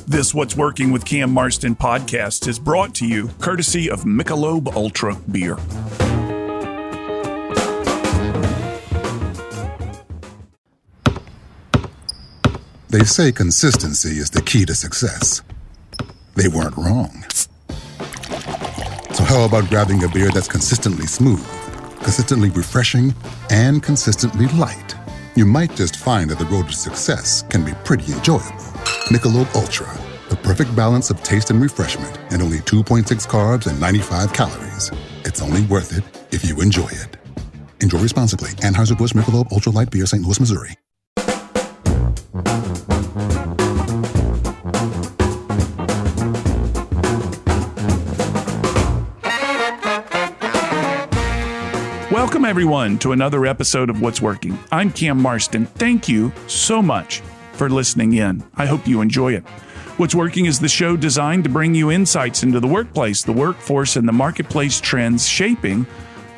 This What's Working with Cam Marston podcast is brought to you courtesy of Michelob Ultra Beer. They say consistency is the key to success. They weren't wrong. So how about grabbing a beer that's consistently smooth, consistently refreshing, and consistently light? You might just find that the road to success can be pretty enjoyable. Michelob Ultra, the perfect balance of taste and refreshment, and only 2.6 carbs and 95 calories. It's only worth it if you enjoy it. Enjoy responsibly. Anheuser-Busch Michelob Ultra Light Beer, St. Louis, Missouri. Welcome, everyone, to another episode of What's Working. I'm Cam Marston. Thank you so much for listening in. I hope you enjoy it. What's Working is the show designed to bring you insights into the workplace, the workforce, and the marketplace trends shaping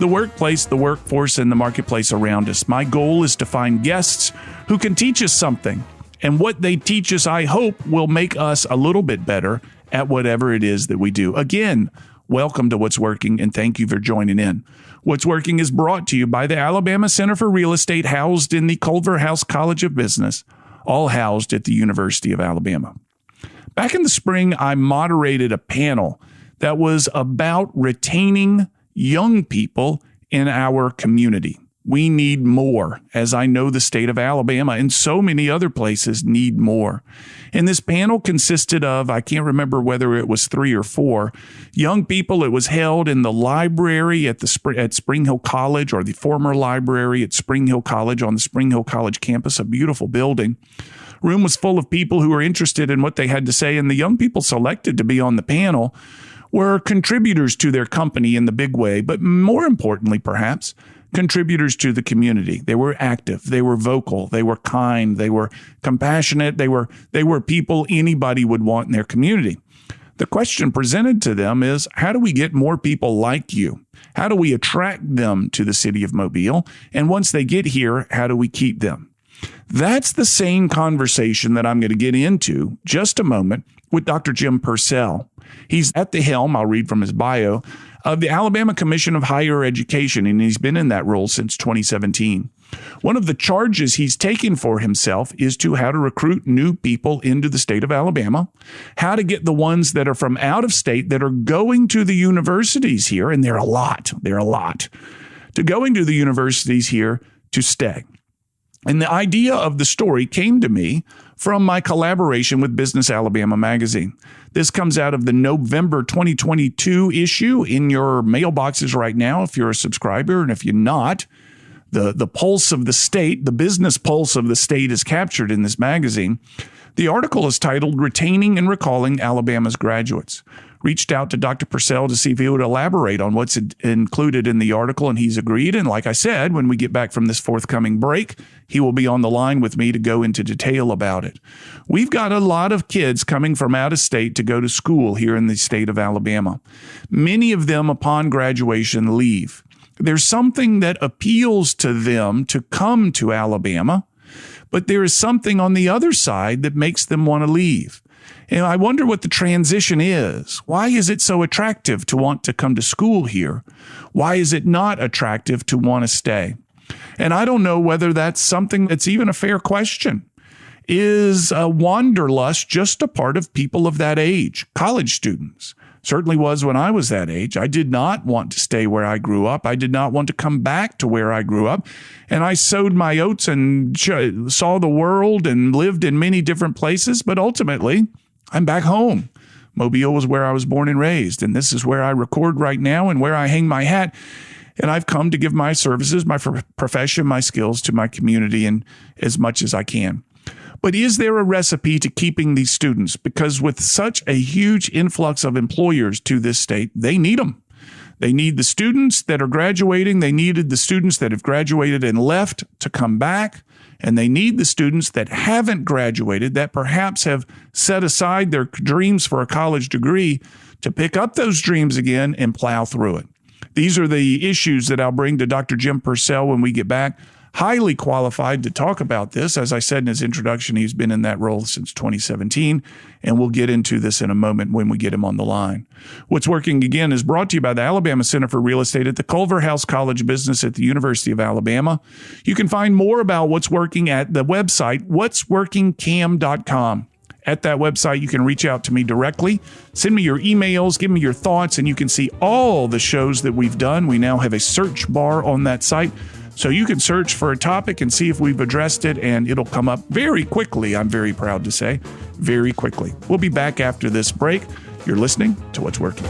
the workplace, the workforce, and the marketplace around us. My goal is to find guests who can teach us something. And what they teach us, I hope, will make us a little bit better at whatever it is that we do. Again, welcome to What's Working, and thank you for joining in. What's Working is brought to you by the Alabama Center for Real Estate, housed in the Culverhouse College of Business, all housed at the University of Alabama. Back in the spring, I moderated a panel that was about retaining young people in our community. We need more, as I know the state of Alabama and so many other places need more. And this panel consisted of, I can't remember whether it was 3 or 4 young people. It was held in the library at Spring Hill College, or the former library at Spring Hill College on the Spring Hill College campus, a beautiful building. Room was full of people who were interested in what they had to say, and the young people selected to be on the panel were contributors to their company in the big way, but more importantly, perhaps, contributors to the community. They were active, they were vocal, they were kind, they were compassionate, they were people anybody would want in their community. The question presented to them is, how do we get more people like you? How do we attract them to the city of Mobile? And once they get here, how do we keep them? That's the same conversation that I'm going to get into just a moment with Dr. Jim Purcell. He's at the helm, I'll read from his bio, of the Alabama Commission of Higher Education, and he's been in that role since 2017. One of the charges he's taken for himself is to how to recruit new people into the state of Alabama, how to get the ones that are from out of state that are going to the universities here, and there are a lot, to going to the universities here to stay. And the idea of the story came to me from my collaboration with Business Alabama magazine. This comes out of the November 2022 issue in your mailboxes right now if you're a subscriber, and if you're not, the pulse of the state, the business pulse of the state is captured in this magazine. The article is titled Retaining and Recalling Alabama's Graduates. Reached out to Dr. Purcell to see if he would elaborate on what's included in the article, and he's agreed. And like I said, when we get back from this forthcoming break, he will be on the line with me to go into detail about it. We've got a lot of kids coming from out of state to go to school here in the state of Alabama. Many of them, upon graduation, leave. There's something that appeals to them to come to Alabama, but there is something on the other side that makes them want to leave. And I wonder what the transition is. Why is it so attractive to want to come to school here? Why is it not attractive to want to stay? And I don't know whether that's something that's even a fair question. Is wanderlust just a part of people of that age, college students? Certainly was when I was that age. I did not want to stay where I grew up. I did not want to come back to where I grew up. And I sowed my oats and saw the world and lived in many different places. But ultimately, I'm back home. Mobile was where I was born and raised. And this is where I record right now and where I hang my hat. And I've come to give my services, my profession, my skills to my community in as much as I can. But is there a recipe to keeping these students? Because with such a huge influx of employers to this state, they need them. They need the students that are graduating. They needed the students that have graduated and left to come back. And they need the students that haven't graduated, that perhaps have set aside their dreams for a college degree, to pick up those dreams again and plow through it. These are the issues that I'll bring to Dr. Jim Purcell when we get back. highly qualified to talk about this. As I said in his introduction, he's been in that role since 2017, and we'll get into this in a moment when we get him on the line. What's Working Again is brought to you by the Alabama Center for Real Estate at the Culverhouse College of Business at the University of Alabama. You can find more about What's Working at the website, whatsworkingcam.com. At that website, you can reach out to me directly, send me your emails, give me your thoughts, and you can see all the shows that we've done. We now have a search bar on that site, so you can search for a topic and see if we've addressed it, and it'll come up very quickly, I'm very proud to say, very quickly. We'll be back after this break. You're listening to What's Working.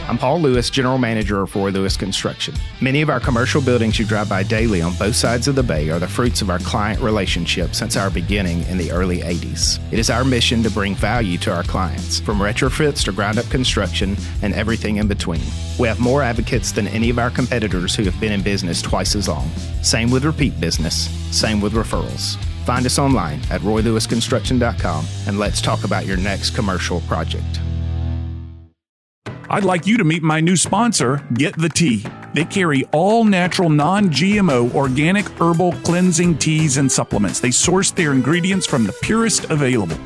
I'm Paul Lewis, General Manager of Roy Lewis Construction. Many of our commercial buildings you drive by daily on both sides of the bay are the fruits of our client relationship since our beginning in the early 80s. It is our mission to bring value to our clients, from retrofits to ground-up construction and everything in between. We have more advocates than any of our competitors who have been in business twice as long. Same with repeat business, same with referrals. Find us online at roylewisconstruction.com and let's talk about your next commercial project. I'd like you to meet my new sponsor, Get the Tea. They carry all natural, non-GMO, organic herbal cleansing teas and supplements. They source their ingredients from the purest available.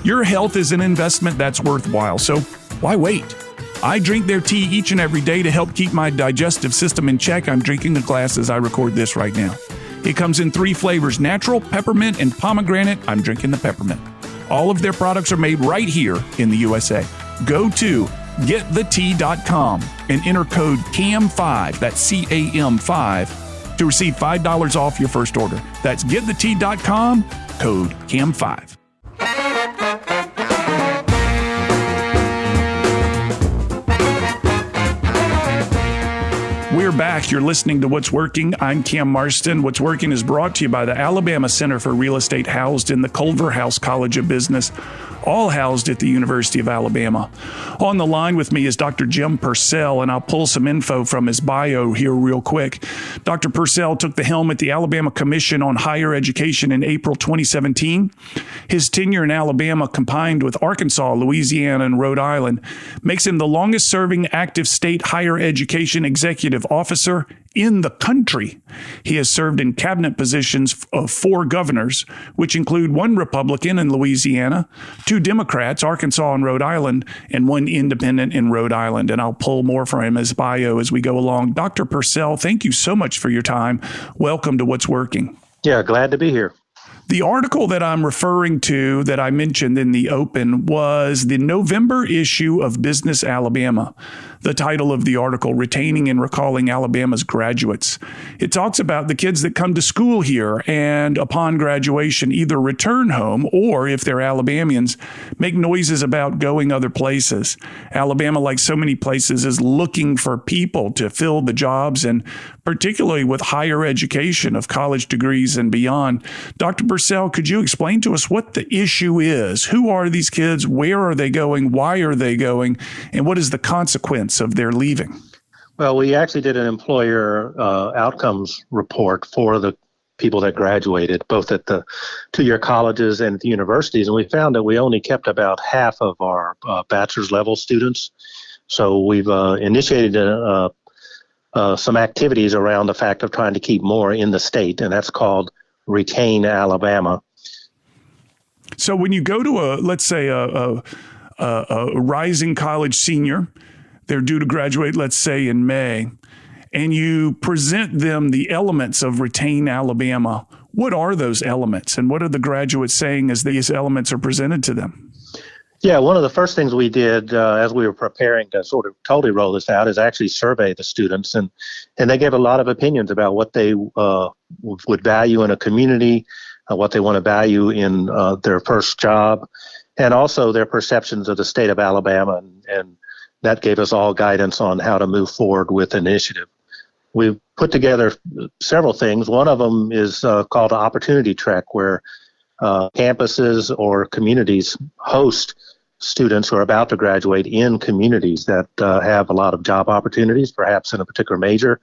Your health is an investment that's worthwhile, so why wait? I drink their tea each and every day to help keep my digestive system in check. I'm drinking a glass as I record this right now. It comes in 3 flavors, natural, peppermint, and pomegranate. I'm drinking the peppermint. All of their products are made right here in the USA. Go to getthetea.com and enter code CAM5, that's CAM5, to receive $5 off your first order. That's getthetea.com, code CAM5. We're back. You're listening to What's Working. I'm Cam Marston. What's Working is brought to you by the Alabama Center for Real Estate, housed in the Culverhouse College of Business, all housed at the University of Alabama. On the line with me is Dr. Jim Purcell, and I'll pull some info from his bio here real quick. Dr. Purcell took the helm at the Alabama Commission on Higher Education in April 2017. His tenure in Alabama, combined with Arkansas, Louisiana, and Rhode Island, makes him the longest-serving active state higher education executive officer in the country. He has served in cabinet positions of 4 governors, which include 1 Republican in Louisiana, 2 Democrats, Arkansas and Rhode Island, and 1 independent in Rhode Island. And I'll pull more from his bio as we go along. Dr. Purcell, thank you so much for your time. Welcome to What's Working. Yeah, glad to be here. The article that I'm referring to that I mentioned in the open was the November issue of Business Alabama. The title of the article, Retaining and Recalling Alabama's Graduates. It talks about the kids that come to school here and upon graduation either return home or, if they're Alabamians, make noises about going other places. Alabama, like so many places, is looking for people to fill the jobs, and particularly with higher education of college degrees and beyond. Dr. Purcell, could you explain to us what the issue is? Who are these kids? Where are they going? Why are they going? And what is the consequence of their leaving? Well, we actually did an employer outcomes report for the people that graduated, both at the 2-year colleges and at the universities, and we found that we only kept about half of our bachelor's level students. So we've initiated some activities around the fact of trying to keep more in the state, and that's called Retain Alabama. So when you go to let's say a rising college senior, they're due to graduate, let's say in May, and you present them the elements of Retain Alabama, what are those elements, and what are the graduates saying as these elements are presented to them? Yeah, one of the first things we did as we were preparing to sort of totally roll this out is actually survey the students, and they gave a lot of opinions about what they would value in a community, what they want to value in their first job, and also their perceptions of the state of Alabama, and that gave us all guidance on how to move forward with an initiative. We've put together several things. One of them is called an opportunity track, where campuses or communities host students who are about to graduate in communities that have a lot of job opportunities, perhaps in a particular major.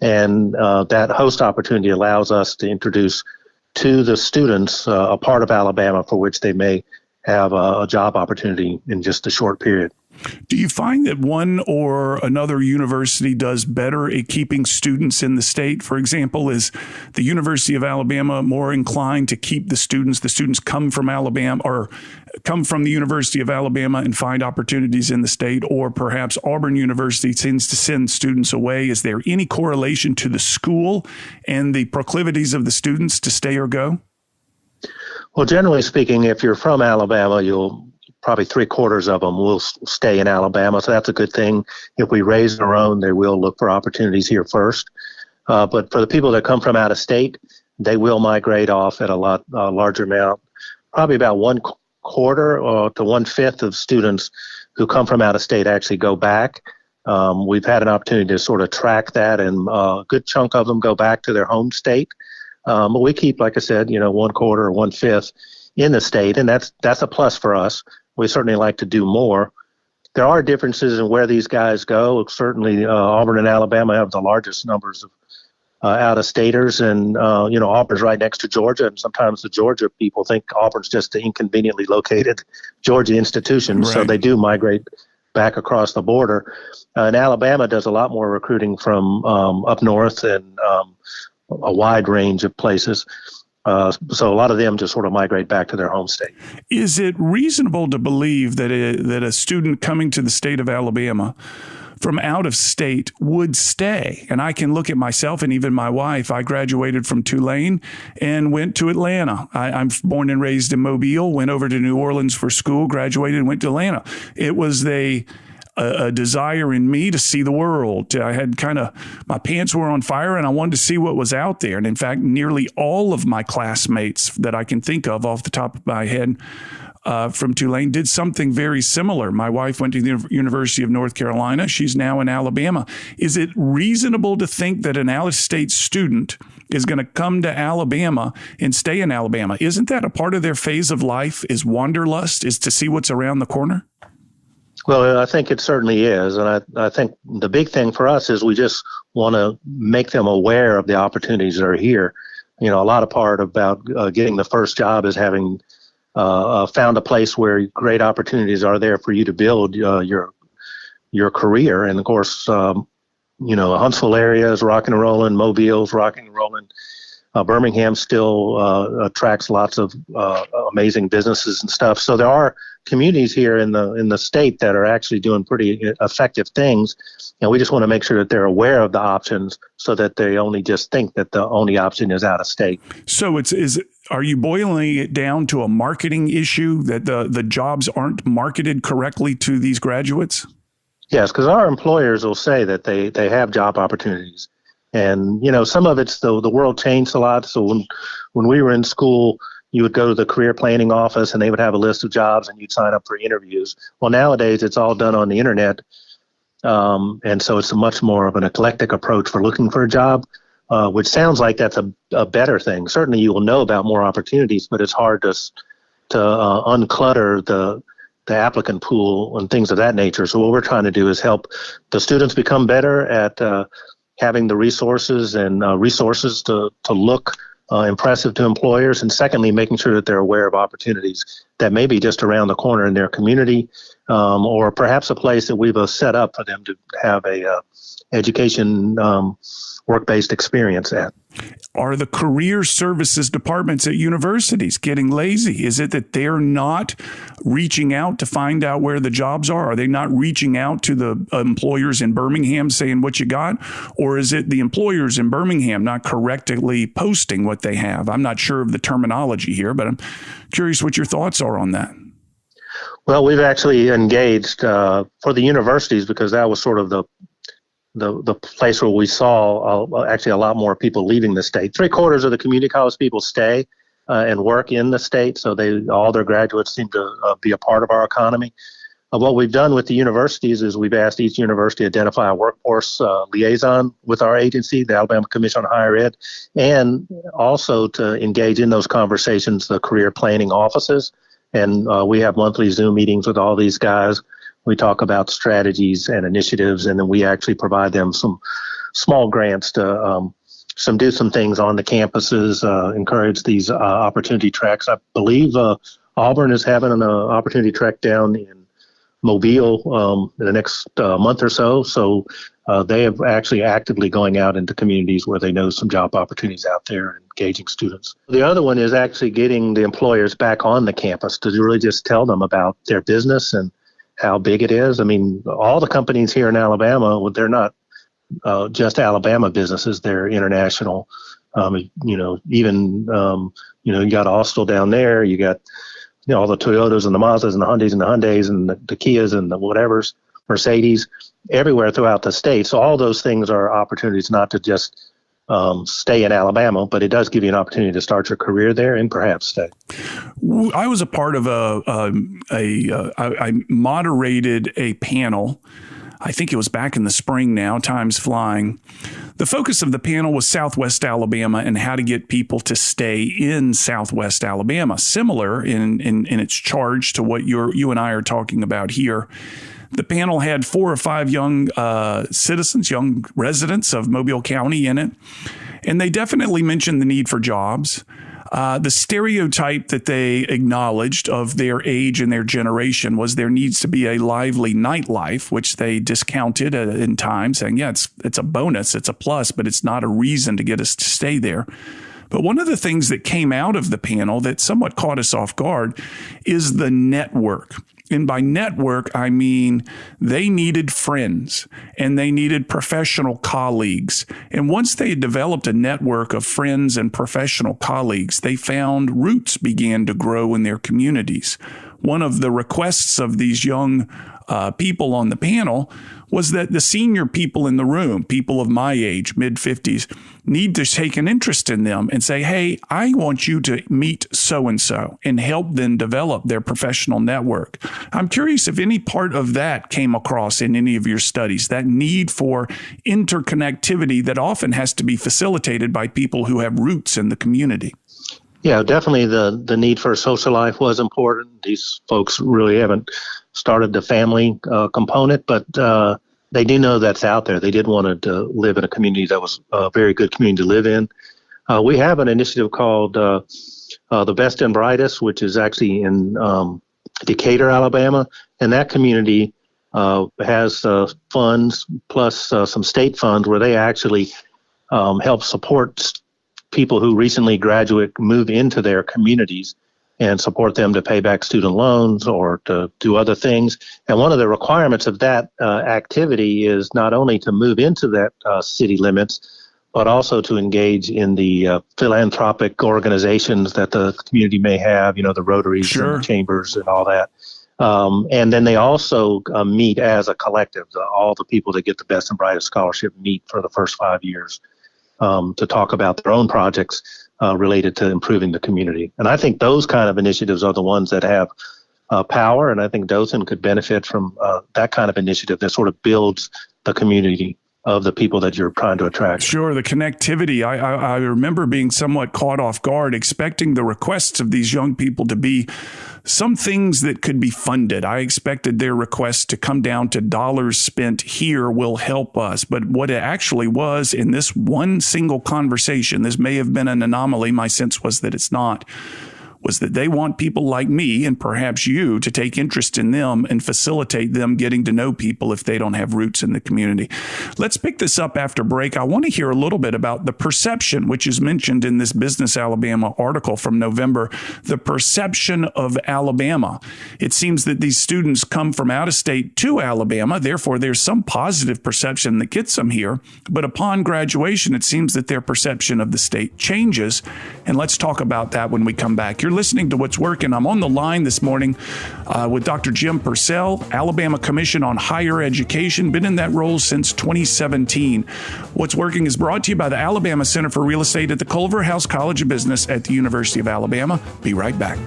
And that host opportunity allows us to introduce to the students a part of Alabama for which they may have a job opportunity in just a short period. Do you find that one or another university does better at keeping students in the state? For example, is the University of Alabama more inclined to keep the students? The students come from Alabama or come from the University of Alabama and find opportunities in the state, or perhaps Auburn University tends to send students away. Is there any correlation to the school and the proclivities of the students to stay or go? Well, generally speaking, if you're from Alabama, probably 3/4 of them will stay in Alabama. So that's a good thing. If we raise our own, they will look for opportunities here first. But for the people that come from out of state, they will migrate off at a lot larger amount. Probably about 1/4 to 1/5 of students who come from out of state actually go back. We've had an opportunity to sort of track that, and a good chunk of them go back to their home state. But we keep, like I said, 1/4 or 1/5 in the state, and that's a plus for us. We certainly like to do more. There are differences in where these guys go. Certainly, Auburn and Alabama have the largest numbers of out-of-staters, and Auburn's right next to Georgia, and sometimes the Georgia people think Auburn's just an inconveniently located Georgia institution, right. So they do migrate back across the border. And Alabama does a lot more recruiting from up north and a wide range of places. So a lot of them just sort of migrate back to their home state. Is it reasonable to believe that a student coming to the state of Alabama from out of state would stay? And I can look at myself and even my wife. I graduated from Tulane and went to Atlanta. I'm born and raised in Mobile, went over to New Orleans for school, graduated and went to Atlanta. It was a desire in me to see the world. I had my pants were on fire and I wanted to see what was out there. And in fact, nearly all of my classmates that I can think of off the top of my head from Tulane did something very similar. My wife went to the University of North Carolina. She's now in Alabama. Is it reasonable to think that an out-of-state student is going to come to Alabama and stay in Alabama? Isn't that a part of their phase of life, is wanderlust, is to see what's around the corner? Well, I think it certainly is. And I think the big thing for us is we just want to make them aware of the opportunities that are here. A lot of part about getting the first job is having found a place where great opportunities are there for you to build your career. And of course, Huntsville area is rocking and rolling, Mobile's rocking and rolling. Birmingham still attracts lots of amazing businesses and stuff. So there are communities here in the state that are actually doing pretty effective things, and we just want to make sure that they're aware of the options so that they only just think that the only option is out of state. So are you boiling it down to a marketing issue that the jobs aren't marketed correctly to these graduates? Yes, because our employers will say that they have job opportunities. And, some of it's the world changed a lot. So when we were in school, you would go to the career planning office and they would have a list of jobs and you'd sign up for interviews. Well, nowadays it's all done on the internet. And so it's a much more of an eclectic approach for looking for a job, which sounds like that's a better thing. Certainly you will know about more opportunities, but it's hard to unclutter the applicant pool and things of that nature. So what we're trying to do is help the students become better at having the resources to look impressive to employers, and secondly, making sure that they're aware of opportunities that may be just around the corner in their community, or perhaps a place that we've set up for them to have a education work-based experience at. Are the career services departments at universities getting lazy? Is it that they're not reaching out to find out where the jobs are? Are they not reaching out to the employers in Birmingham saying what you got? Or is it the employers in Birmingham not correctly posting what they have? I'm not sure of the terminology here, but I'm curious what your thoughts are on that. Well, we've actually engaged for the universities, because that was sort of the place where we saw actually a lot more people leaving the state. 3/4 of the community college people stay and work in the state, so all their graduates seem to be a part of our economy. What we've done with the universities is we've asked each university to identify a workforce liaison with our agency, the Alabama Commission on Higher Ed, and also to engage in those conversations the career planning offices. And we have monthly Zoom meetings with all these guys. We talk about strategies and initiatives, and then we actually provide them some small grants to do some things on the campuses, encourage these opportunity tracks. I believe Auburn is having an opportunity track down in Mobile in the next month or so. So they have actually actively going out into communities where they know some job opportunities out there and engaging students. The other one is actually getting the employers back on the campus to really just tell them about their business and how big it is. I mean, all the companies here in Alabama, well, they're not just Alabama businesses, they're international. You got Austell down there, you got all the Toyotas and the Mazdas and the Hyundais and the Kias and the whatevers, Mercedes, everywhere throughout the state. So all those things are opportunities not to just stay in Alabama, but it does give you an opportunity to start your career there and perhaps stay. I was a part of I moderated a panel. I think it was back in the spring now, time's flying. The focus of the panel was Southwest Alabama and how to get people to stay in Southwest Alabama, similar in its charge to what you and I are talking about here. The panel had 4 or 5 young citizens, young residents of Mobile County in it, and they definitely mentioned the need for jobs. The stereotype that they acknowledged of their age and their generation was there needs to be a lively nightlife, which they discounted in time, saying, yeah, it's a bonus, it's a plus, but it's not a reason to get us to stay there. But one of the things that came out of the panel that somewhat caught us off guard is the network. And by network, I mean they needed friends and they needed professional colleagues. And once they had developed a network of friends and professional colleagues, they found roots began to grow in their communities. One of the requests of these young people on the panel was that the senior people in the room, people of my age, mid-50s, need to take an interest in them and say, hey, I want you to meet so-and-so and help them develop their professional network. I'm curious if any part of that came across in any of your studies, that need for interconnectivity that often has to be facilitated by people who have roots in the community. Yeah, definitely the need for a social life was important. These folks really haven't started the family component, but they do know that's out there. They did want to live in a community that was a very good community to live in. We have an initiative called the Best and Brightest, which is actually in Decatur, Alabama, and that community has funds plus some state funds where they actually help support people who recently graduate move into their communities and support them to pay back student loans or to do other things. And one of the requirements of that activity is not only to move into that city limits, but also to engage in the philanthropic organizations that the community may have, the Rotaries Sure. and the Chambers and all that. And then they also meet as a collective. All the people that get the Best and Brightest scholarship meet for the first 5 years to talk about their own projects related to improving the community. And I think those kind of initiatives are the ones that have power, and I think Dothan could benefit from that kind of initiative that sort of builds the community of the people that you're trying to attract. Sure, the connectivity. I remember being somewhat caught off guard, expecting the requests of these young people to be some things that could be funded. I expected their requests to come down to dollars spent here will help us. But what it actually was in this one single conversation, this may have been an anomaly, my sense was that it's not, was that they want people like me and perhaps you to take interest in them and facilitate them getting to know people if they don't have roots in the community. Let's pick this up after break. I want to hear a little bit about the perception, which is mentioned in this Business Alabama article from November, the perception of Alabama. It seems that these students come from out of state to Alabama. Therefore, there's some positive perception that gets them here. But upon graduation, it seems that their perception of the state changes. And let's talk about that when we come back. You're listening to What's Working. I'm on the line this morning with Dr. Jim Purcell, Alabama Commission on Higher Education, been in that role since 2017. What's Working is brought to you by the Alabama Center for Real Estate at the Culverhouse College of Business at the University of Alabama. Be right back.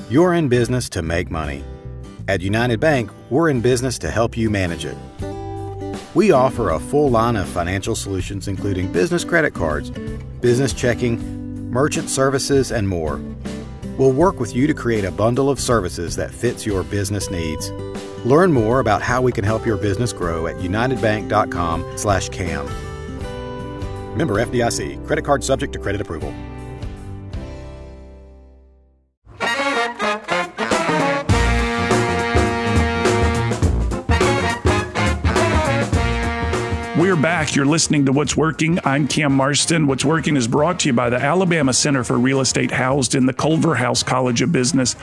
You're in business to make money. At United Bank, we're in business to help you manage it. We offer a full line of financial solutions including business credit cards, business checking, merchant services, and more. We'll work with you to create a bundle of services that fits your business needs. Learn more about how we can help your business grow at unitedbank.com/CAM. Member FDIC. Credit card subject to credit approval. We're back. You're listening to What's Working. I'm Cam Marston. What's Working is brought to you by the Alabama Center for Real Estate, housed in the Culver House College of Business,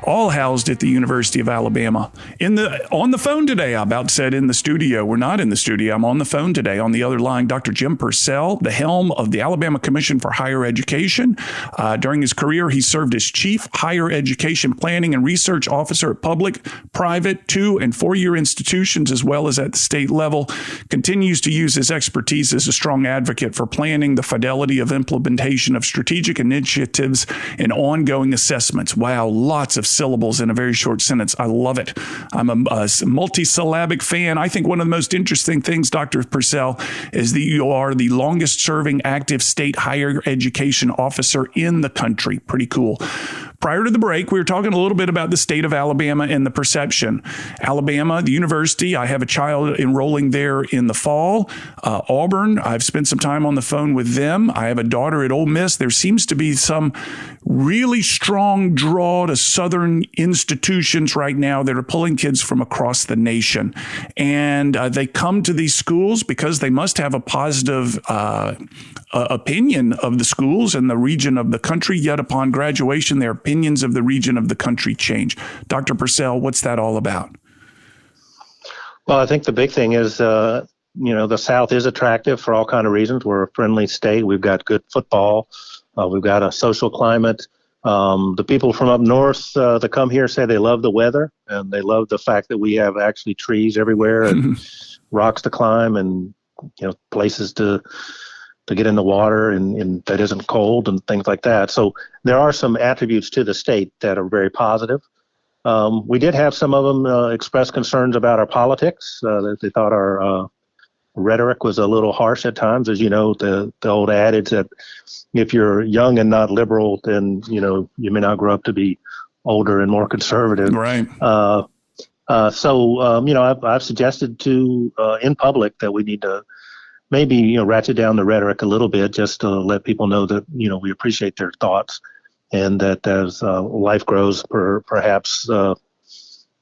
all housed at the University of Alabama. On the phone today, I about said in the studio. We're not in the studio. I'm on the phone today. On the other line, Dr. Jim Purcell, the helm of the Alabama Commission for Higher Education. During his career, he served as Chief Higher Education Planning and Research Officer at public, private, 2- and 4-year institutions, as well as at the state level. Continues to use his expertise as a strong advocate for planning, the fidelity of implementation of strategic initiatives, and ongoing assessments. Wow, lots of syllables in a very short sentence. I love it. I'm a multisyllabic fan. I think one of the most interesting things, Dr. Purcell, is that you are the longest serving active state higher education officer in the country. Pretty cool. Prior to the break, we were talking a little bit about the state of Alabama and the perception. Alabama, the university, I have a child enrolling there in the fall. Auburn, I've spent some time on the phone with them. I have a daughter at Ole Miss. There seems to be some really strong draw to southern institutions right now that are pulling kids from across the nation. And they come to these schools because they must have a positive opinion of the schools and the region of the country, yet upon graduation, their opinions of the region of the country change. Dr. Purcell, what's that all about? Well, I think the big thing is, the South is attractive for all kind of reasons. We're a friendly state. We've got good football. We've got a social climate. The people from up north that come here say they love the weather, and they love the fact that we have actually trees everywhere and rocks to climb and, places to get in the water and that isn't cold and things like that. So there are some attributes to the state that are very positive. We did have some of them express concerns about our politics, that they thought our rhetoric was a little harsh at times. As you know, the old adage that if you're young and not liberal, then, you may not grow up to be older and more conservative. Right. I've suggested in public that we need to maybe, ratchet down the rhetoric a little bit, just to let people know that, we appreciate their thoughts, and that as life grows, perhaps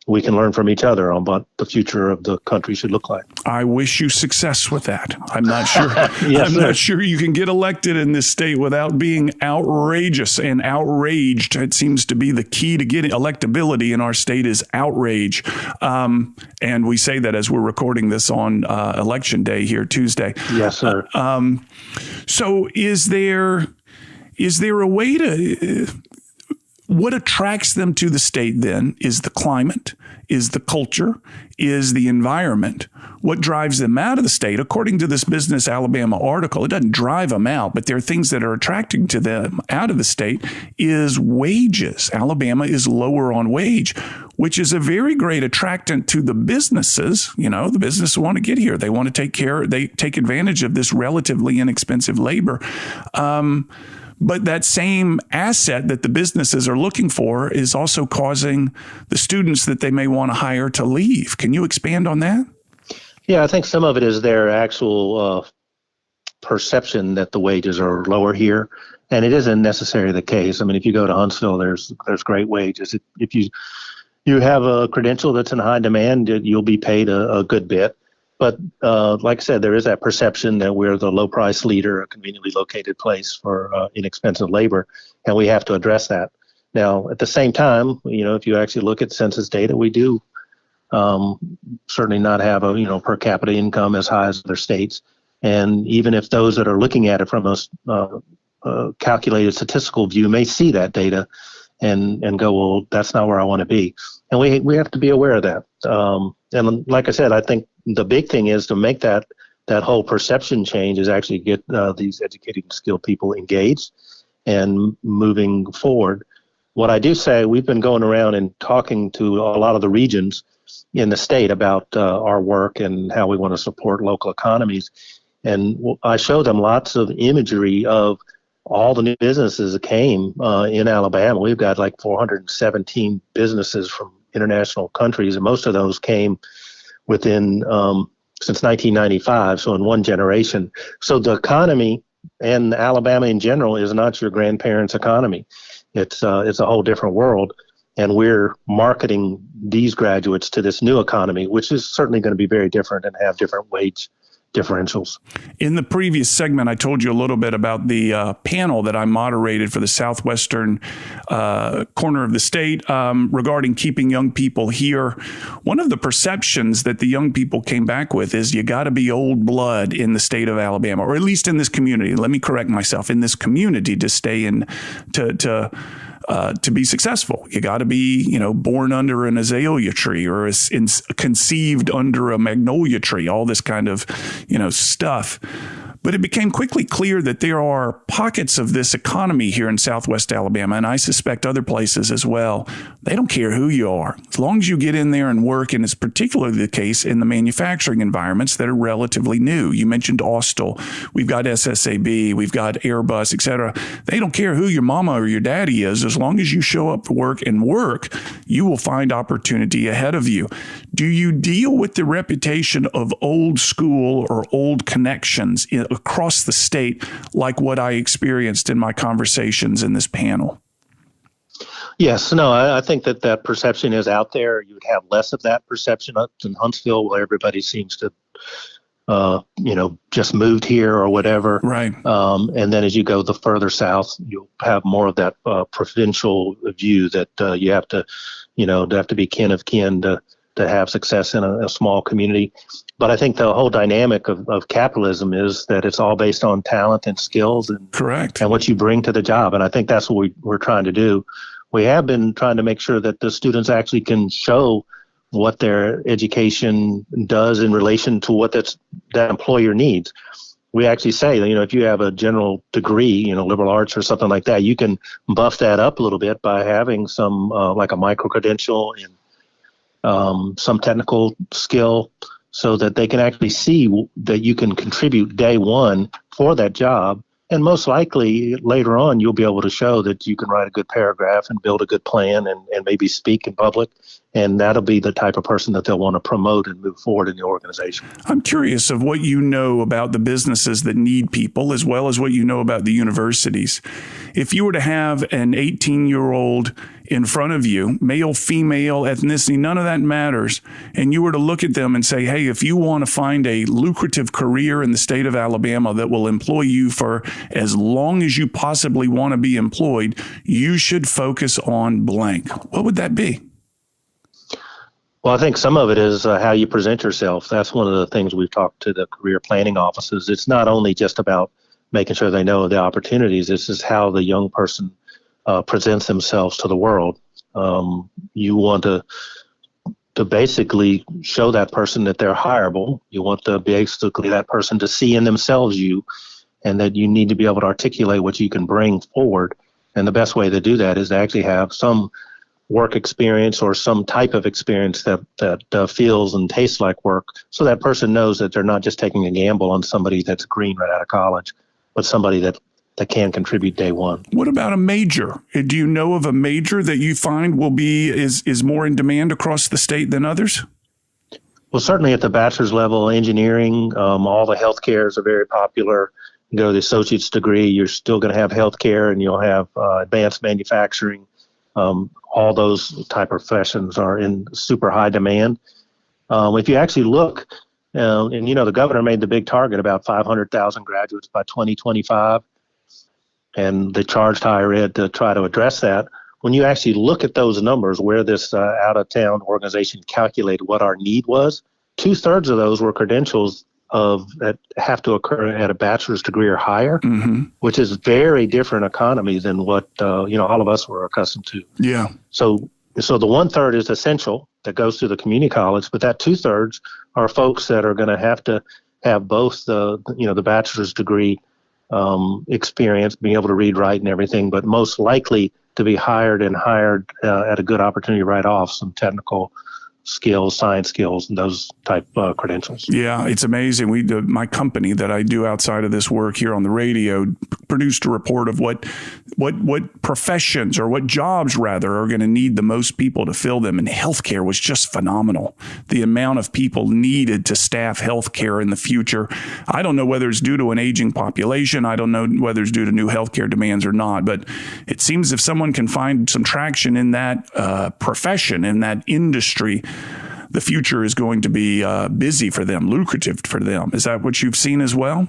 we can learn from each other on what the future of the country should look like. I wish you success with that. I'm not sure. Yes, not sure you can get elected in this state without being outrageous and outraged. It seems to be the key to getting electability in our state is outrage. And we say that as we're recording this on election day here, Tuesday. Yes, sir. So is there a way to... What attracts them to the state then is the climate, is the culture, is the environment. What drives them out of the state, according to this Business Alabama article, it doesn't drive them out, but there are things that are attracting to them out of the state, is wages. Alabama is lower on wage, which is a very great attractant to the businesses. The businesses want to get here. They want to they take advantage of this relatively inexpensive labor. But that same asset that the businesses are looking for is also causing the students that they may want to hire to leave. Can you expand on that? Yeah, I think some of it is their actual perception that the wages are lower here, and it isn't necessarily the case. I mean, if you go to Huntsville, there's great wages. If you have a credential that's in high demand, you'll be paid a good bit. But like I said, there is that perception that we're the low price leader, a conveniently located place for inexpensive labor, and we have to address that. Now, at the same time, if you actually look at census data, we do certainly not have a per capita income as high as other states. And even if those that are looking at it from a calculated statistical view may see that data and go, well, that's not where I want to be. And we have to be aware of that. And like I said, I think the big thing is to make that whole perception change is actually get these educated and skilled people engaged and moving forward. What I do say, we've been going around and talking to a lot of the regions in the state about our work and how we want to support local economies. And I show them lots of imagery of all the new businesses that came in Alabama. We've got like 417 businesses from international countries, and most of those came within since 1995, so in one generation. So the economy and Alabama in general is not your grandparents' economy. It's a whole different world, and we're marketing these graduates to this new economy, which is certainly going to be very different and have different wage differentials. In the previous segment, I told you a little bit about the panel that I moderated for the southwestern corner of the state regarding keeping young people here. One of the perceptions that the young people came back with is you got to be old blood in the state of Alabama, or at least in this community. Let me correct myself. In this community to stay in, to be successful, you got to be, born under an azalea tree or conceived under a magnolia tree, all this kind of, stuff. But it became quickly clear that there are pockets of this economy here in Southwest Alabama, and I suspect other places as well. They don't care who you are. As long as you get in there and work, and it's particularly the case in the manufacturing environments that are relatively new. You mentioned Austell. We've got SSAB. We've got Airbus, et cetera. They don't care who your mama or your daddy is. As long as you show up for work, you will find opportunity ahead of you. Do you deal with the reputation of old school or old connections across the state, like what I experienced in my conversations in this panel? Yes, no, I think that perception is out there. You would have less of that perception up in Huntsville, where everybody seems to, just moved here or whatever. Right. And then as you go the further south, you'll have more of that provincial view that you have to, have to be kin of kin to have success in a small community. But I think the whole dynamic of capitalism is that it's all based on talent and skills and correct, and what you bring to the job. And I think that's what we're trying to do. We have been trying to make sure that the students actually can show what their education does in relation to what that employer needs. We actually say, if you have a general degree, liberal arts or something like that, you can buff that up a little bit by having some like a micro-credential and some technical skill, so that they can actually see that you can contribute day one for that job. And most likely later on, you'll be able to show that you can write a good paragraph and build a good plan and maybe speak in public. And that'll be the type of person that they'll want to promote and move forward in the organization. I'm curious of what you know about the businesses that need people, as well as what you know about the universities. If you were to have an 18-year-old in front of you, male, female, ethnicity, none of that matters, and you were to look at them and say, hey, if you want to find a lucrative career in the state of Alabama that will employ you for as long as you possibly want to be employed, you should focus on blank. What would that be? Well, I think some of it is how you present yourself. That's one of the things we've talked to the career planning offices. It's not only just about making sure they know the opportunities. It's just how the young person presents themselves to the world. You want to basically show that person that they're hireable. You want to basically that person to see in themselves you, and that you need to be able to articulate what you can bring forward. And the best way to do that is to actually have some work experience or some type of experience that feels and tastes like work, so that person knows that they're not just taking a gamble on somebody that's green right out of college, but somebody that can contribute day one. What about a major? Do you know of a major that you find is more in demand across the state than others? Well, certainly at the bachelor's level, engineering, all the healthcares are very popular. You go to the associate's degree, you're still going to have healthcare, and you'll have advanced manufacturing. All those type of professions are in super high demand. If you actually look, and the governor made the big target about 500,000 graduates by 2025, and they charged higher ed to try to address that. When you actually look at those numbers, where this out-of-town organization calculated what our need was, 2/3 of those were credentials that have to occur at a bachelor's degree or higher, which is very different economy than what all of us were accustomed to. Yeah. So the 1/3 is essential that goes through the community college, but that 2/3 are folks that are going to have both the bachelor's degree experience, being able to read, write, and everything, but most likely to be hired at a good opportunity right off, some technical skills, science skills, and those type credentials. Yeah, it's amazing. My company that I do outside of this work here on the radio produced a report of what professions or what jobs rather are going to need the most people to fill them. And healthcare was just phenomenal. The amount of people needed to staff healthcare in the future. I don't know whether it's due to an aging population. I don't know whether it's due to new healthcare demands or not. But it seems if someone can find some traction in that profession, in that industry, the future is going to be busy for them, lucrative for them. Is that what you've seen as well?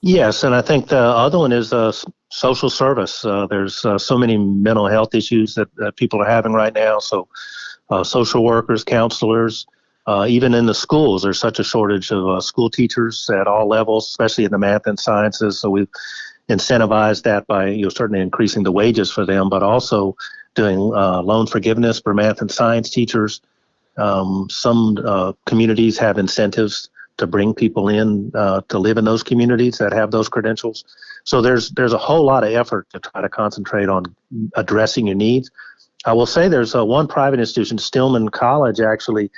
Yes, and I think the other one is social service. There's so many mental health issues that people are having right now. So social workers, counselors, even in the schools, there's such a shortage of school teachers at all levels, especially in the math and sciences. So we've incentivized that by certainly increasing the wages for them, but also doing loan forgiveness for math and science teachers. Some communities have incentives to bring people in to live in those communities that have those credentials. So there's a whole lot of effort to try to concentrate on addressing your needs. I will say there's one private institution, Stillman College, actually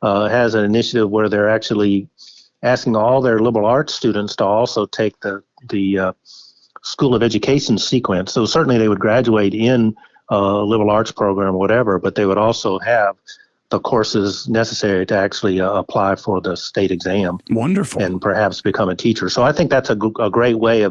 has an initiative where they're actually asking all their liberal arts students to also take the School of Education sequence. So certainly they would graduate in a liberal arts program or whatever, but they would also have the courses necessary to actually apply for the state exam. Wonderful. And perhaps become a teacher. So I think that's a great way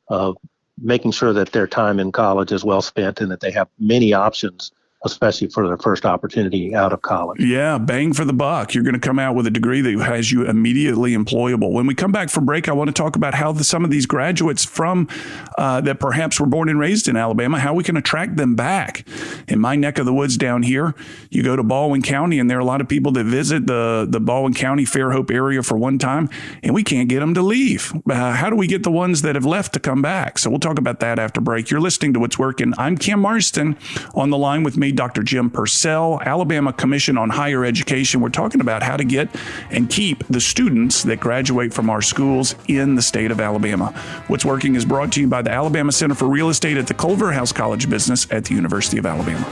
of making sure that their time in college is well spent and that they have many options, especially for their first opportunity out of college. Yeah, bang for the buck. You're going to come out with a degree that has you immediately employable. When we come back from break, I want to talk about how some of these graduates from that perhaps were born and raised in Alabama, how we can attract them back. In my neck of the woods down here, you go to Baldwin County, and there are a lot of people that visit the Baldwin County Fairhope area for one time, and we can't get them to leave. How do we get the ones that have left to come back? So we'll talk about that after break. You're listening to What's Working. I'm Cam Marston. On the line with me, Dr. Jim Purcell, Alabama Commission on Higher Education. We're talking about how to get and keep the students that graduate from our schools in the state of Alabama. What's Working is brought to you by the Alabama Center for Real Estate at the Culverhouse College of Business at the University of Alabama.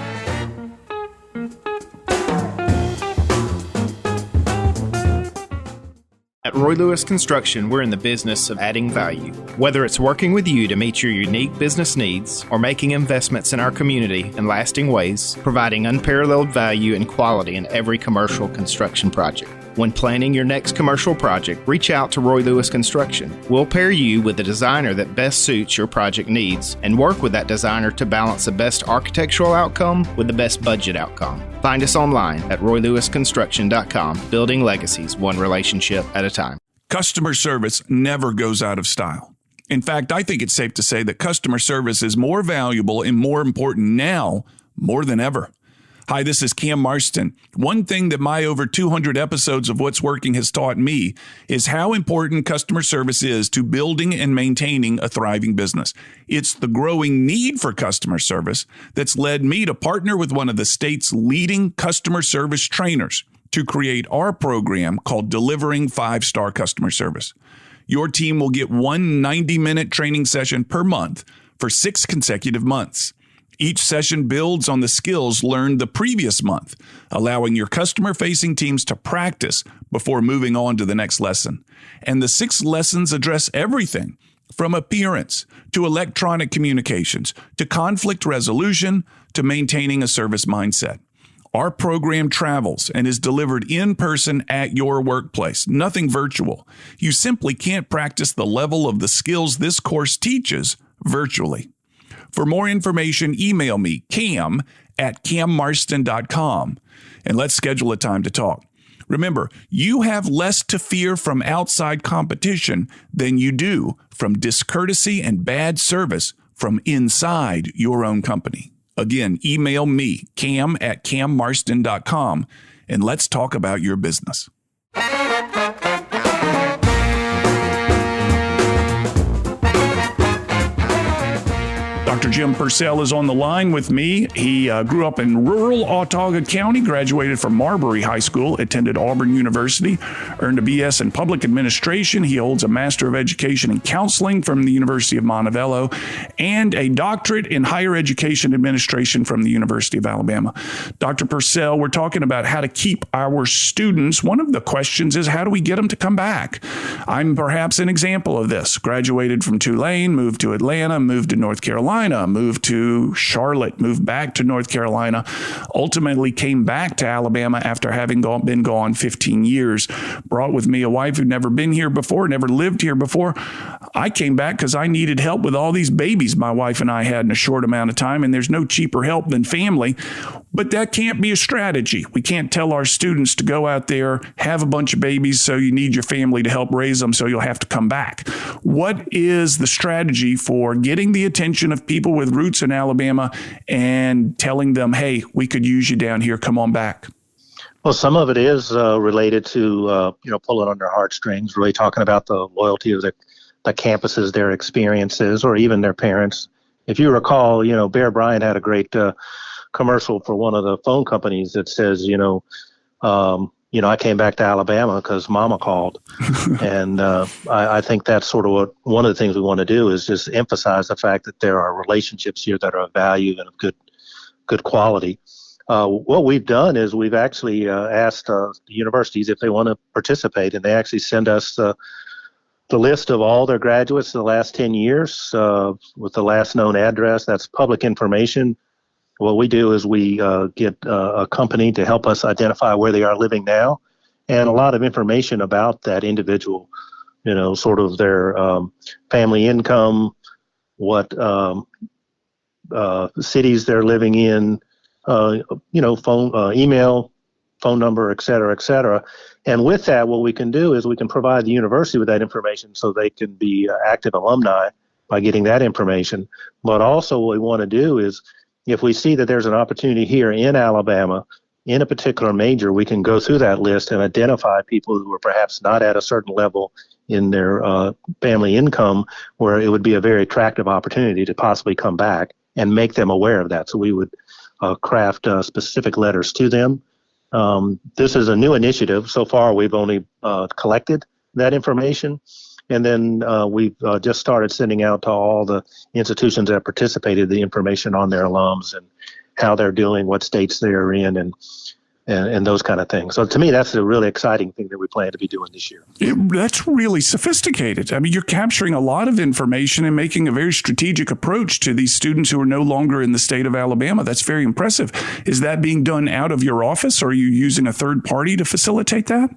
At Roy Lewis Construction, we're in the business of adding value. Whether it's working with you to meet your unique business needs or making investments in our community in lasting ways, providing unparalleled value and quality in every commercial construction project. When planning your next commercial project, reach out to Roy Lewis Construction. We'll pair you with the designer that best suits your project needs and work with that designer to balance the best architectural outcome with the best budget outcome. Find us online at roylewisconstruction.com, building legacies one relationship at a time. Customer service never goes out of style. In fact, I think it's safe to say that customer service is more valuable and more important now more than ever. Hi, this is Cam Marston. One thing that my over 200 episodes of What's Working has taught me is how important customer service is to building and maintaining a thriving business. It's the growing need for customer service that's led me to partner with one of the state's leading customer service trainers to create our program called Delivering 5-Star Customer Service. Your team will get one 90-minute training session per month for 6 consecutive months. Each session builds on the skills learned the previous month, allowing your customer-facing teams to practice before moving on to the next lesson. And the 6 lessons address everything from appearance to electronic communications to conflict resolution to maintaining a service mindset. Our program travels and is delivered in person at your workplace, nothing virtual. You simply can't practice the level of the skills this course teaches virtually. For more information, email me, cam@cammarston.com, and let's schedule a time to talk. Remember, you have less to fear from outside competition than you do from discourtesy and bad service from inside your own company. Again, email me, cam@cammarston.com, and let's talk about your business. Dr. Jim Purcell is on the line with me. He grew up in rural Autauga County, graduated from Marbury High School, attended Auburn University, earned a BS in Public Administration. He holds a Master of Education in Counseling from the University of Montevallo and a doctorate in Higher Education Administration from the University of Alabama. Dr. Purcell, we're talking about how to keep our students. One of the questions is, how do we get them to come back? I'm perhaps an example of this. Graduated from Tulane, moved to Atlanta, moved to North Carolina, moved to Charlotte, moved back to North Carolina, ultimately came back to Alabama after having been gone 15 years. Brought with me a wife who'd never been here before, never lived here before. I came back because I needed help with all these babies my wife and I had in a short amount of time, and there's no cheaper help than family. But that can't be a strategy. We can't tell our students to go out there, have a bunch of babies, so you need your family to help raise them, so you'll have to come back. What is the strategy for getting the attention of people with roots in Alabama and telling them, hey, we could use you down here, come on back? Well, some of it is related to, pulling on their heartstrings, really talking about the loyalty of the campuses, their experiences, or even their parents. If you recall, Bear Bryant had a great commercial for one of the phone companies that says, I came back to Alabama because Mama called. And I think that's sort of one of the things we want to do is just emphasize the fact that there are relationships here that are of value and of good quality. What we've done is we've actually asked the universities if they want to participate, and they actually send us the list of all their graduates in the last 10 years with the last known address. That's public information. What we do is we get a company to help us identify where they are living now, and a lot of information about that individual, sort of their family income, what cities they're living in, phone, email, phone number, et cetera, et cetera. And with that, what we can do is we can provide the university with that information so they can be active alumni by getting that information. But also what we want to do is, if we see that there's an opportunity here in Alabama, in a particular major, we can go through that list and identify people who are perhaps not at a certain level in their family income where it would be a very attractive opportunity to possibly come back and make them aware of that. So we would craft specific letters to them. This is a new initiative. So far, we've only collected that information. And then we've just started sending out to all the institutions that participated the information on their alums and how they're doing, what states they're in, and those kind of things. So to me, that's a really exciting thing that we plan to be doing this year. That's really sophisticated. I mean, you're capturing a lot of information and making a very strategic approach to these students who are no longer in the state of Alabama. That's very impressive. Is that being done out of your office, or are you using a third party to facilitate that?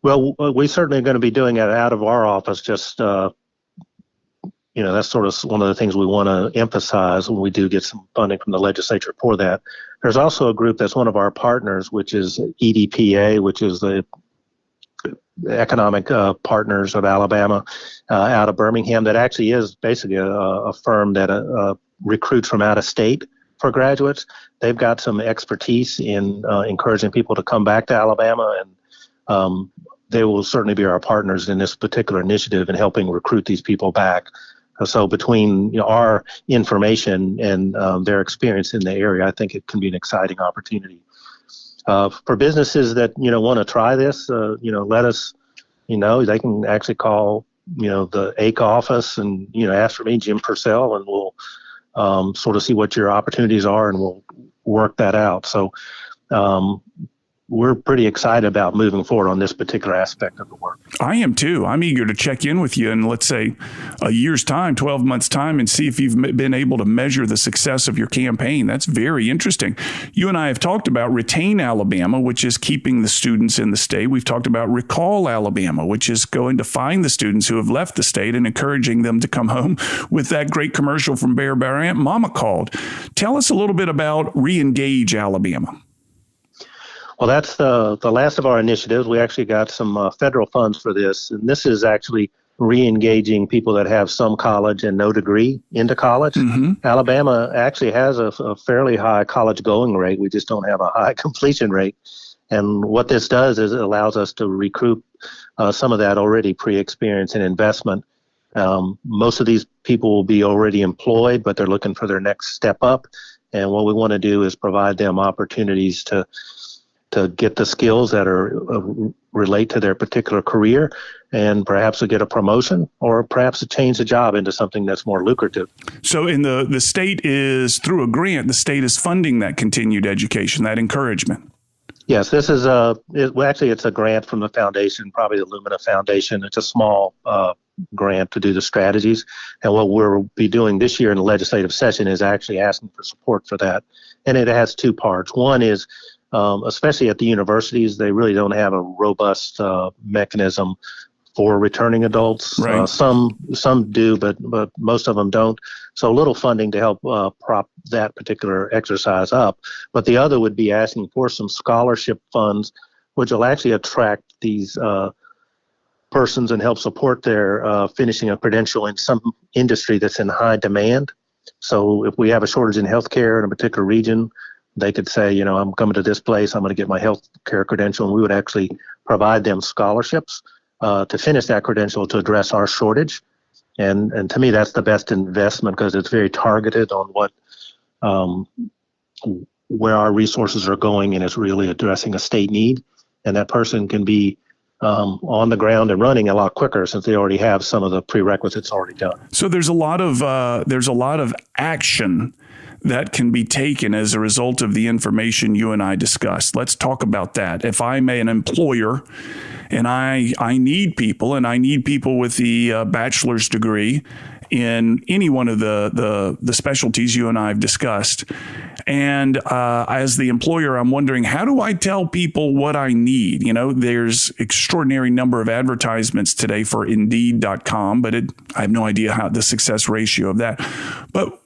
Well, we certainly are going to be doing it out of our office. Just, that's sort of one of the things we want to emphasize when we do get some funding from the legislature for that. There's also a group that's one of our partners, which is EDPA, which is the Economic Partners of Alabama out of Birmingham, that actually is basically a firm that recruits from out of state for graduates. They've got some expertise in encouraging people to come back to Alabama, and they will certainly be our partners in this particular initiative in helping recruit these people back. So between our information and their experience in the area, I think it can be an exciting opportunity. For businesses that want to try this, let us, they can actually call the AIC office and ask for me, Jim Purcell, and we'll sort of see what your opportunities are, and we'll work that out. So we're pretty excited about moving forward on this particular aspect of the work. I am too. I'm eager to check in with you in, let's say, a year's time, 12 months' time, and see if you've been able to measure the success of your campaign. That's very interesting. You and I have talked about Retain Alabama, which is keeping the students in the state. We've talked about Recall Alabama, which is going to find the students who have left the state and encouraging them to come home with that great commercial from Bear Bryant, Mama Called. Tell us a little bit about Reengage Alabama. Well, that's the last of our initiatives. We actually got some federal funds for this, and this is actually re-engaging people that have some college and no degree into college. Mm-hmm. Alabama actually has a fairly high college going rate. We just don't have a high completion rate. And what this does is it allows us to recruit some of that already pre-experience and investment Most of these people will be already employed, but they're looking for their next step up. And what we want to do is provide them opportunities to get the skills that are relate to their particular career, and perhaps to get a promotion, or perhaps to change the job into something that's more lucrative. So in the state is, through a grant, the state is funding that continued education, that encouragement. Yes, this is it's a grant from the foundation, probably the Lumina Foundation. It's a small grant to do the strategies. And what we'll be doing this year in the legislative session is actually asking for support for that. And it has two parts. One is, especially at the universities, they really don't have a robust mechanism for returning adults. Right. Some do, but most of them don't. So a little funding to help prop that particular exercise up. But the other would be asking for some scholarship funds, which will actually attract these persons and help support their finishing a credential in some industry that's in high demand. So if we have a shortage in healthcare in a particular region, they could say, I'm coming to this place, I'm going to get my healthcare credential, and we would actually provide them scholarships to finish that credential to address our shortage. And to me, that's the best investment, because it's very targeted on what where our resources are going, and it's really addressing a state need. And that person can be on the ground and running a lot quicker, since they already have some of the prerequisites already done. So there's a lot of action that can be taken as a result of the information you and I discussed. Let's talk about that. If I'm an employer and I need people, and I need people with the bachelor's degree in any one of the specialties you and I have discussed, and as the employer, I'm wondering, how do I tell people what I need? There's extraordinary number of advertisements today for Indeed.com, but I have no idea how the success ratio of that. But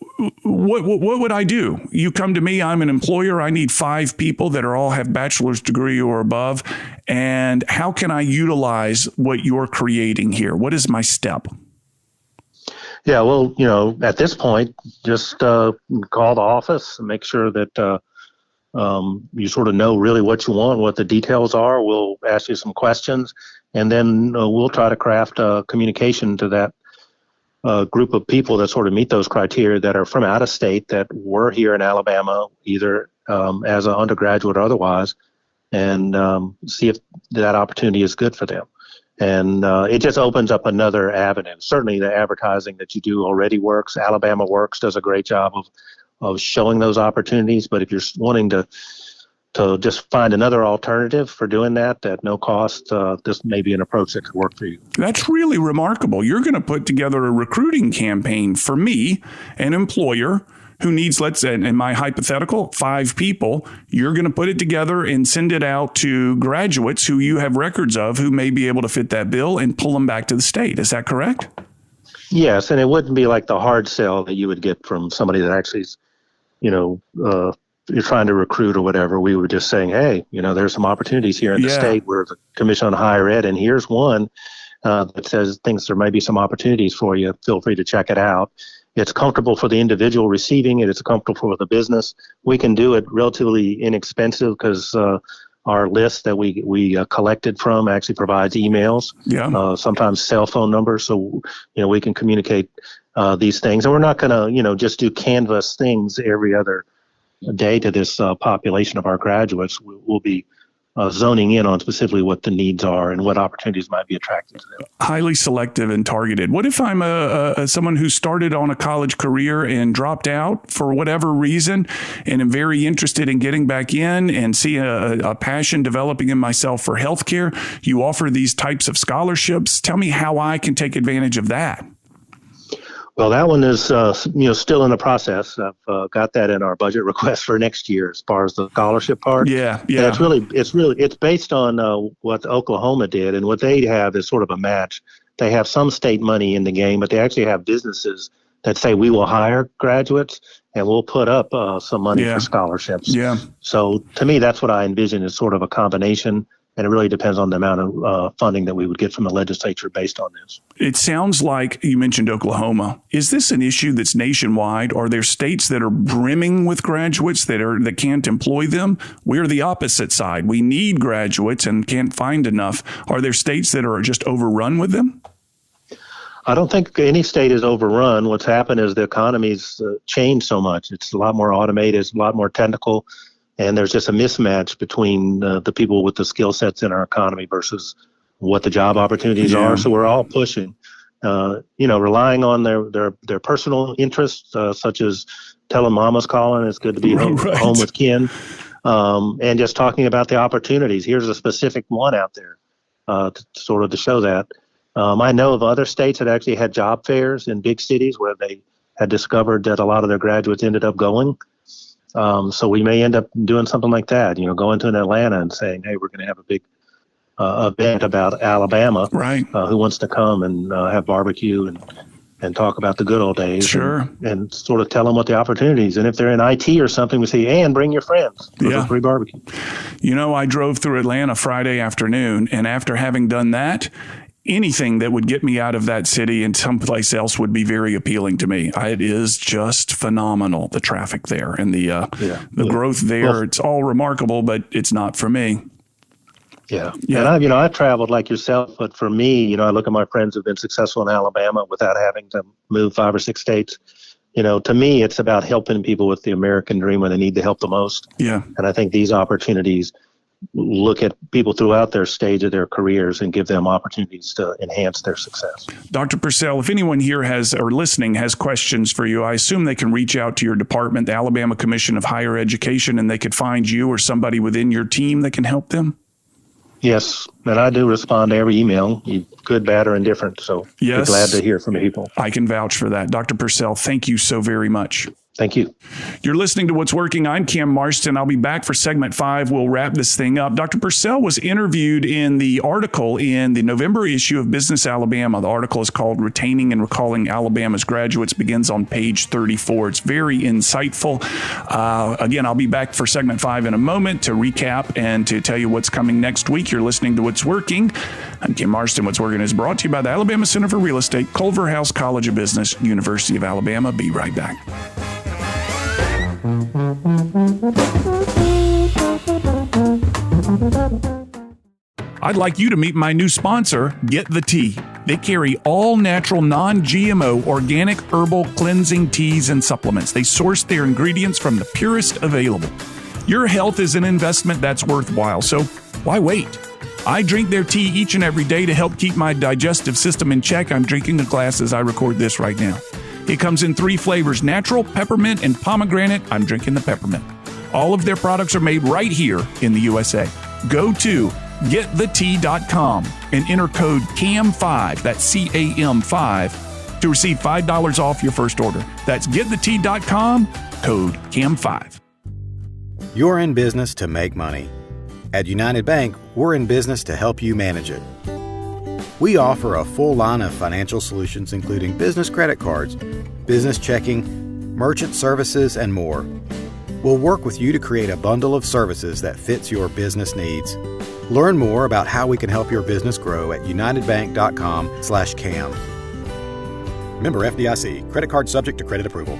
what would I do? You come to me, I'm an employer, I need 5 people that all have bachelor's degree or above, and how can I utilize what you're creating here? What is my step? Yeah, well, at this point, just call the office and make sure that you sort of know really what you want, what the details are. We'll ask you some questions, and then we'll try to craft a communication to that group of people that sort of meet those criteria, that are from out of state, that were here in Alabama, either as an undergraduate or otherwise, and see if that opportunity is good for them. And it just opens up another avenue. Certainly the advertising that you do already works. Alabama Works does a great job of showing those opportunities. But if you're wanting to just find another alternative for doing that at no cost, this may be an approach that could work for you. That's really remarkable. You're going to put together a recruiting campaign for me, an employer who needs, let's say, in my hypothetical, 5 people. You're going to put it together and send it out to graduates who you have records of, who may be able to fit that bill, and pull them back to the state. Is that correct? Yes, and it wouldn't be like the hard sell that you would get from somebody that actually, you're trying to recruit or whatever. We were just saying, hey, there's some opportunities here in the state. We're the Commission on Higher Ed, and here's one that says thinks there may be some opportunities for you. Feel free to check it out. It's comfortable for the individual receiving it. It's comfortable for the business. We can do it relatively inexpensive, because our list that we collected from actually provides emails, sometimes cell phone numbers. So, we can communicate these things. And we're not going to, just do canvas things every other day to this population of our graduates. We'll be zoning in on specifically what the needs are and what opportunities might be attractive to them. Highly selective and targeted. What if I'm someone who started on a college career and dropped out for whatever reason, and am very interested in getting back in and see a passion developing in myself for healthcare? You offer these types of scholarships. Tell me how I can take advantage of that. Well, that one is, still in the process. I've got that in our budget request for next year as far as the scholarship part. Yeah. And it's based on what Oklahoma did, and what they have is sort of a match. They have some state money in the game, but they actually have businesses that say we will hire graduates and we'll put up some money for scholarships. Yeah. So to me, that's what I envision is sort of a combination. And it really depends on the amount of funding that we would get from the legislature based on this. It sounds like you mentioned Oklahoma. Is this an issue that's nationwide? Are there states that are brimming with graduates that can't employ them? We're the opposite side. We need graduates and can't find enough. Are there states that are just overrun with them? I don't think any state is overrun. What's happened is the economy's changed so much. It's a lot more automated, it's a lot more technical, and there's just a mismatch between the people with the skill sets in our economy versus what the job opportunities are. So we're all pushing, relying on their personal interests, such as telling mama's calling, it's good to be home with kin, and just talking about the opportunities. Here's a specific one out there to show that. I know of other states that actually had job fairs in big cities where they had discovered that a lot of their graduates ended up going. So we may end up doing something like that, going to an Atlanta and saying, hey, we're going to have a big event about Alabama. Right. Who wants to come and have barbecue and talk about the good old days. Sure. And sort of tell them what the opportunities. And if they're in IT or something, we say, and bring your friends for the free barbecue. I drove through Atlanta Friday afternoon, and after having done that, anything that would get me out of that city and someplace else would be very appealing to me. It is just phenomenal, the traffic there and the growth there. Well, it's all remarkable, but it's not for me. Yeah. And I've traveled like yourself, but for me, I look at my friends who've been successful in Alabama without having to move 5 or 6 states. To me, it's about helping people with the American dream when they need the help the most. Yeah. And I think these opportunities look at people throughout their stage of their careers and give them opportunities to enhance their success. Dr. Purcell, if anyone here has questions for you, I assume they can reach out to your department, the Alabama Commission of Higher Education, and they could find you or somebody within your team that can help them? Yes, and I do respond to every email, good, bad, or indifferent, so I'm glad to hear from people. I can vouch for that. Dr. Purcell, thank you so very much. Thank you. You're listening to What's Working. I'm Cam Marston. I'll be back for segment 5. We'll wrap this thing up. Dr. Purcell was interviewed in the article in the November issue of Business Alabama. The article is called Retaining and Recalling Alabama's Graduates, begins on page 34. It's very insightful. Again, I'll be back for segment 5 in a moment to recap and to tell you what's coming next week. You're listening to What's Working. I'm Cam Marston. What's Working is brought to you by the Alabama Center for Real Estate, Culver House College of Business, University of Alabama. Be right back. I'd like you to meet my new sponsor, Get the Tea. They carry all natural, non-GMO, organic herbal cleansing teas and supplements. They source their ingredients from the purest available. Your health is an investment that's worthwhile, so why wait? I drink their tea each and every day to help keep my digestive system in check. I'm drinking a glass as I record this right now. It comes in 3 flavors, natural, peppermint, and pomegranate. I'm drinking the peppermint. All of their products are made right here in the USA. Go to getthetea.com and enter code CAM5, that's CAM5, to receive $5 off your first order. That's getthetea.com, code CAM5. You're in business to make money. At United Bank, we're in business to help you manage it. We offer a full line of financial solutions, including business credit cards, business checking, merchant services, and more. We'll work with you to create a bundle of services that fits your business needs. Learn more about how we can help your business grow at unitedbank.com/CAM. Member FDIC. Credit card subject to credit approval.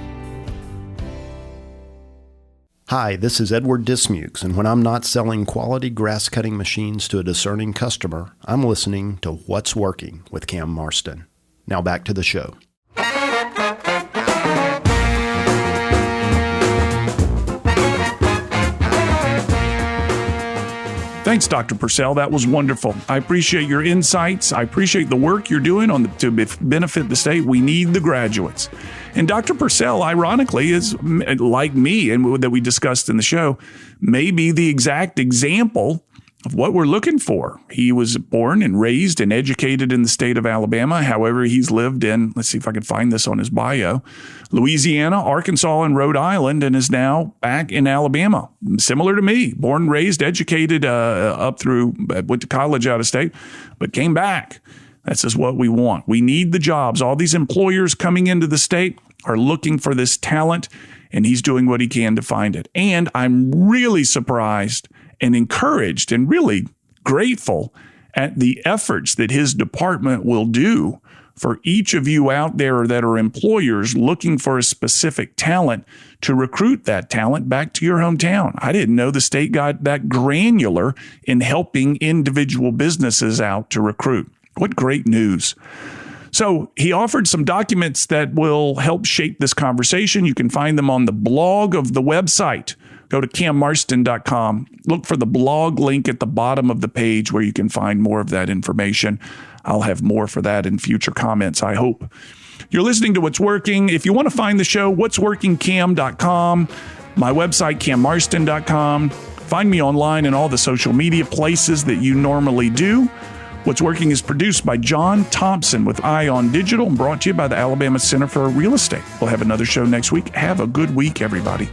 Hi, this is Edward Dismukes, and when I'm not selling quality grass-cutting machines to a discerning customer, I'm listening to What's Working with Cam Marston. Now back to the show. Thanks, Dr. Purcell. That was wonderful. I appreciate your insights. I appreciate the work you're doing to benefit the state. We need the graduates. And Dr. Purcell, ironically, is like me, and that we discussed in the show, may be the exact example of what we're looking for. He was born and raised and educated in the state of Alabama. However, he's lived in, let's see if I can find this on his bio, Louisiana, Arkansas, and Rhode Island, and is now back in Alabama. Similar to me, born, raised, educated up through, went to college out of state, but came back. That's just what we want. We need the jobs. All these employers coming into the state are looking for this talent, and he's doing what he can to find it. And I'm really surprised and encouraged and really grateful at the efforts that his department will do for each of you out there that are employers looking for a specific talent to recruit that talent back to your hometown. I didn't know the state got that granular in helping individual businesses out to recruit. What great news. So he offered some documents that will help shape this conversation. You can find them on the blog of the website. Go to cammarston.com. Look for the blog link at the bottom of the page where you can find more of that information. I'll have more for that in future comments, I hope. You're listening to What's Working. If you want to find the show, what'sworkingcam.com, my website, cammarston.com. Find me online in all the social media places that you normally do. What's Working is produced by John Thompson with Eye on Digital and brought to you by the Alabama Center for Real Estate. We'll have another show next week. Have a good week, everybody.